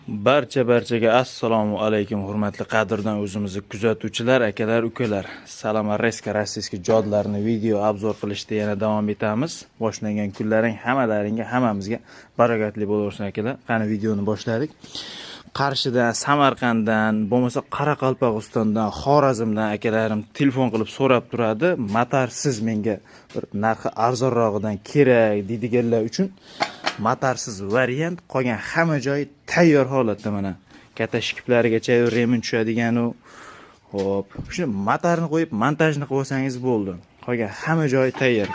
Barchaga assalomu alaykum, hurmatli qadrdon o'zimizni kuzatuvchilar, akalar, ukalar. Salamoreska rossiyskiy jodlarni video obzor qilishda yana davom etamiz. Boshlangan kunlaring hammamizga barakatli bo'laversin akalar. Qani videoni boshladik. Qarshidan, Samarqanddan, bo'lmasa Qoraqalpog'istondan, Xorazmdan akalarim telefon qilib so'rab turadi. Motorsiz menga bir narxi arzonrog'idan kerak deydiganlar uchun motorsiz variant, qolgan hamma joy tayyor holatda mana. Katta shkiplarigacha remin tushadigan u. Xo'p, shuni motorni qo'yib montajni qilib olsangiz bo'ldi. Qolgan hamma joy tayyor.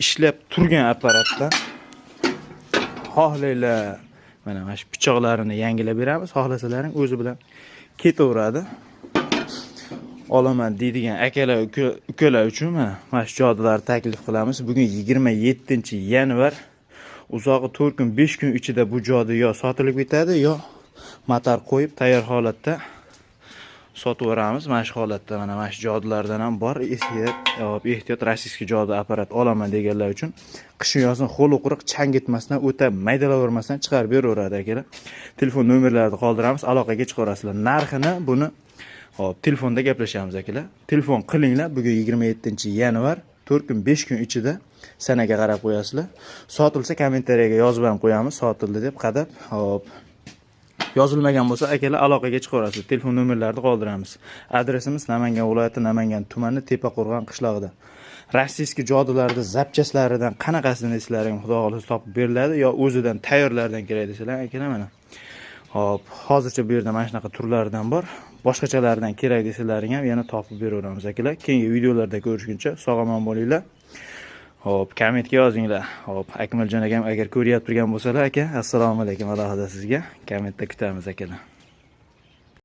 Ishlab turgan apparatdan xohlaylar mana shu pichoqlarini yangilab beramiz, xohlasalaring o'zi bilan ketaveradi. Olaman deydigan akalar, ukalar uchun mana shu jodilarni taklif qilamiz. Bugun 27-yanvar. Uzog'i 4 kun, 5 kun ichida bu jodi yo sotilib ketadi, yo motor qo'yib tayyor holatda sotib yuboramiz. Mana shu holatda mana shu jodilardan ham bor. Ehtiyot rossiyskiy jodi apparat olaman deganlar uchun qishin yozin qo'l quruq chang ketmasdan, o'ta maydalavermasdan chiqarib beraveradi akalar. Telefon nomerlarini qoldiramiz, aloqaga chiqarasizlar. Narxini buni telefonda gaplashamiz akalar. Telefon qilinglar. Bugun 27-yanvar, 4 kun, 5 kun ichida sanaga qarab qo'yasizlar. Sotilsa kommentariyaga yozib ham qo'yamiz, sotildi deb qadab. Hop. Yozilmagan bo'lsa akalar aloqaga chiqarasiz. Telefon nomerlarini qoldiramiz. Adresimiz Namangan viloyati, Namangan tumani, Tepaqo'rg'on qishlog'ida. Rossiyskiy jodilarda zapchaslaridan qanaqasini deslaring, xudo xohlasa topib beriladi yo o'zidan tayyorlardan kerak desalar akalar mana. Hop, hozircha bu yerda mana shunaqa turlardan bor. Boshqachalardan kerak desalaring ham yana topib beraveramiz akalar. Keyingi videolarda ko'rishguncha sog'-omon bo'linglar. Hop, kommentga yozinglar. Hop, Akmaljon akam agar ko'ryapti turgan bo'lsalar aka, assalomu alaykum, alohida sizga kommentda kutamiz akalar.